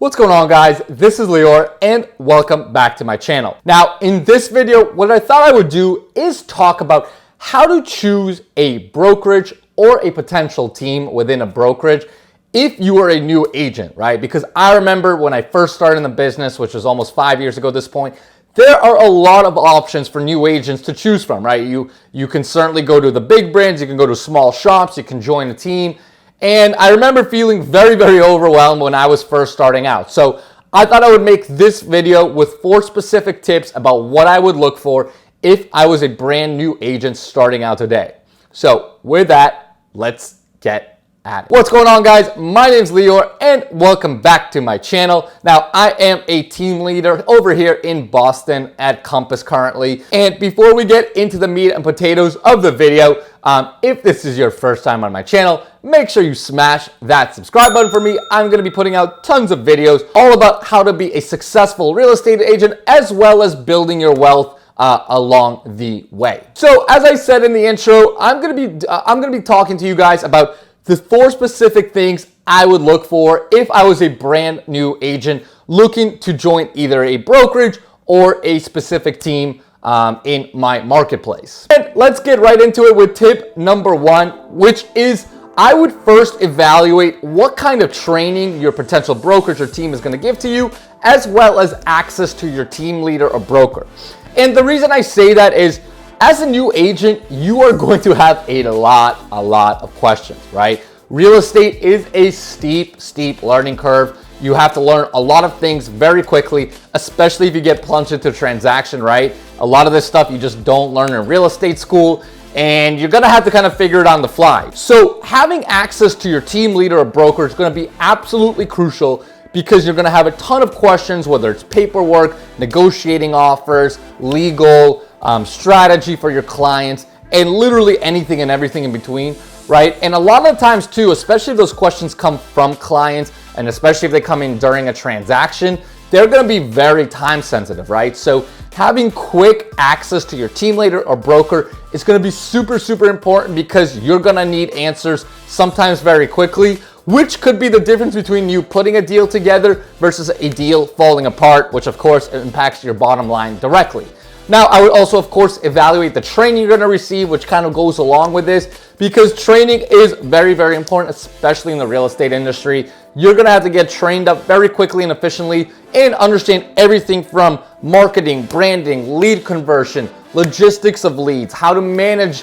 What's going on, guys? This is Lior and welcome back to my channel. Now, in this video, what I thought I would do is talk about how to choose a brokerage or a potential team within a brokerage if you are a new agent, right? Because I remember when I first started in the business, which was almost 5 years ago at this point, there are a lot of options for new agents to choose from, right? You can certainly go to the big brands, you can go to small shops, you can join a team. And I remember feeling very, very overwhelmed when I was first starting out. So I thought I would make this video with 4 specific tips about what I would look for if I was a brand new agent starting out today. So with that, let's get at it. What's going on, guys? My name's Lior and welcome back to my channel. Now, I am a team leader over here in Boston at Compass currently. And before we get into the meat and potatoes of the video, if this is your first time on my channel, make sure you smash that subscribe button for me. I'm going to be putting out tons of videos all about how to be a successful real estate agent as well as building your wealth along the way. So as I said in the intro, I'm going to be talking to you guys about the 4 specific things I would look for if I was a brand new agent looking to join either a brokerage or a specific team in my marketplace. And let's get right into it with tip number 1, which is I would first evaluate what kind of training your potential brokerage or team is going to give to you, as well as access to your team leader or broker. And the reason I say that is, as a new agent, you are going to have a lot of questions, right? Real estate is a steep learning curve. You have to learn a lot of things very quickly, especially if you get plunged into a transaction, right? A lot of this stuff you just don't learn in real estate school, and you're gonna have to kind of figure it on the fly. So having access to your team leader or broker is gonna be absolutely crucial because you're gonna have a ton of questions, whether it's paperwork, negotiating offers, legal, strategy for your clients, and literally anything and everything in between, right? And a lot of times too, especially if those questions come from clients, and especially if they come in during a transaction, they're gonna be very time sensitive, right? So having quick access to your team leader or broker is gonna be super important because you're gonna need answers sometimes very quickly, which could be the difference between you putting a deal together versus a deal falling apart, which of course impacts your bottom line directly. Now, I would also, of course, evaluate the training you're going to receive, which kind of goes along with this, because training is very important, especially in the real estate industry. You're going to have to get trained up very quickly and efficiently and understand everything from marketing, branding, lead conversion, logistics of leads, how to manage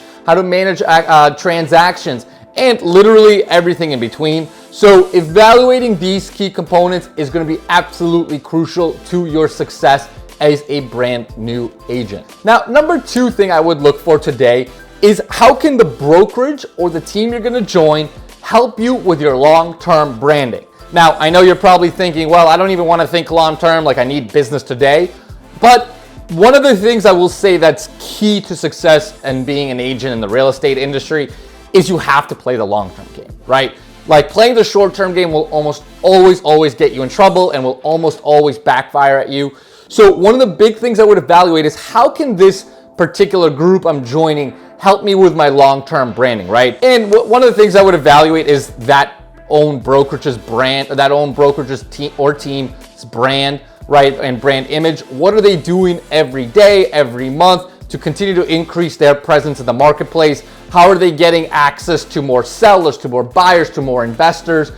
transactions, and literally everything in between. So evaluating these key components is going to be absolutely crucial to your success as a brand new agent. Now, number 2 thing I would look for today is how can the brokerage or the team you're gonna join help you with your long-term branding? Now, I know you're probably thinking, well, I don't even wanna think long-term, like I need business today. But one of the things I will say that's key to success and being an agent in the real estate industry is you have to play the long-term game, right? Like playing the short-term game will almost always get you in trouble and will almost always backfire at you. So one of the big things I would evaluate is how can this particular group I'm joining help me with my long-term branding, right? And one of the things I would evaluate is that own brokerage's brand, or that own brokerage's team's brand, right? And brand image. What are they doing every day, every month to continue to increase their presence in the marketplace? How are they getting access to more sellers, to more buyers, to more investors?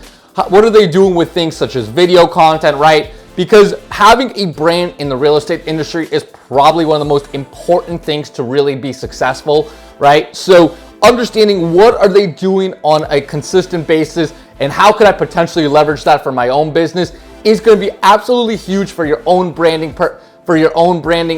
What are they doing with things such as video content, right? Because having a brand in the real estate industry is probably one of the most important things to really be successful, right? So understanding what are they doing on a consistent basis and how could I potentially leverage that for my own business is going to be absolutely huge for your own branding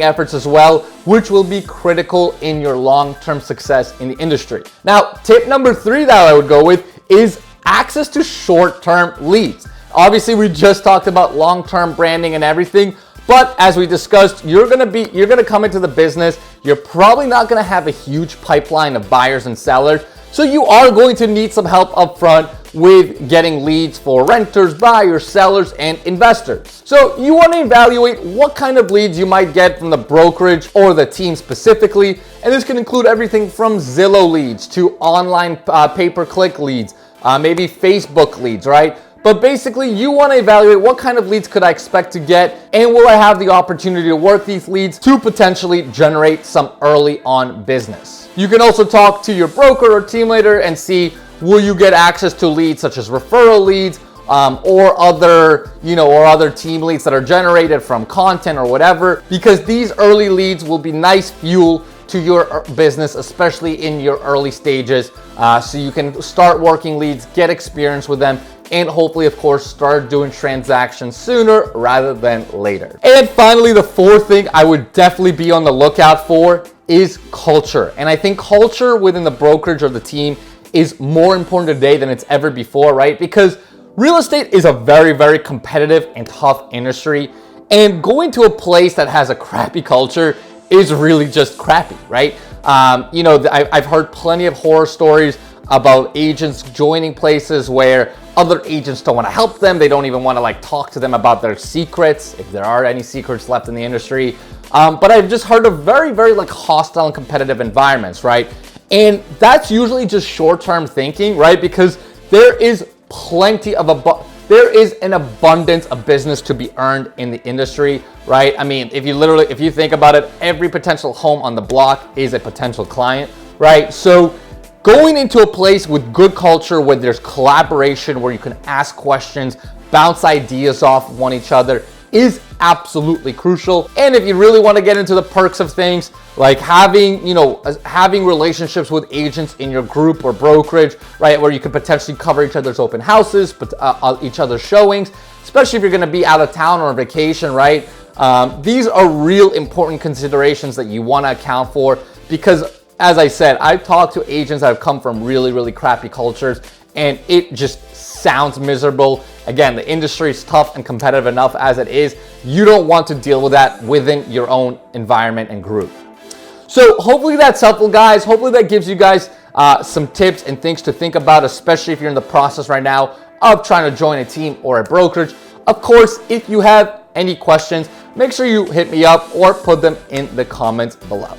efforts as well, which will be critical in your long-term success in the industry. Now, tip number 3 that I would go with is access to short-term leads. Obviously, we just talked about long-term branding and everything, but as we discussed, you're gonna come into the business, you're probably not gonna have a huge pipeline of buyers and sellers, so you are going to need some help up front with getting leads for renters, buyers, sellers, and investors. So you want to evaluate what kind of leads you might get from the brokerage or the team specifically, and this can include everything from Zillow leads to online pay-per-click leads, maybe Facebook leads, right? But basically, you want to evaluate what kind of leads could I expect to get, and will I have the opportunity to work these leads to potentially generate some early on business. You can also talk to your broker or team leader and see, will you get access to leads such as referral leads, or other team leads that are generated from content or whatever, because these early leads will be nice fuel to your business, especially in your early stages. So you can start working leads, get experience with them, and hopefully, of course, start doing transactions sooner rather than later. And finally, the fourth thing I would definitely be on the lookout for is culture. And I think culture within the brokerage or the team is more important today than it's ever before, right? Because real estate is a very, very competitive and tough industry. And going to a place that has a crappy culture is really just crappy, right? I've heard plenty of horror stories about agents joining places where other agents don't want to help them. They don't even want to talk to them about their secrets, if there are any secrets left in the industry. But I've just heard of very, very hostile and competitive environments, right? And that's usually just short-term thinking, right? Because there is an abundance of business to be earned in the industry, right? I mean, if you think about it, every potential home on the block is a potential client, right? So going into a place with good culture, where there's collaboration, where you can ask questions, bounce ideas off one each other, is absolutely crucial. And if you really want to get into the perks of things, like having relationships with agents in your group or brokerage, right, where you could potentially cover each other's open houses, but each other's showings, especially if you're going to be out of town or on vacation, right? These are real important considerations that you want to account for, because as I said, I've talked to agents that have come from really, really crappy cultures, and it just sounds miserable. Again, the industry is tough and competitive enough as it is. You don't want to deal with that within your own environment and group. So hopefully that's helpful, guys. Hopefully that gives you guys some tips and things to think about, especially if you're in the process right now of trying to join a team or a brokerage. Of course, if you have any questions, make sure you hit me up or put them in the comments below.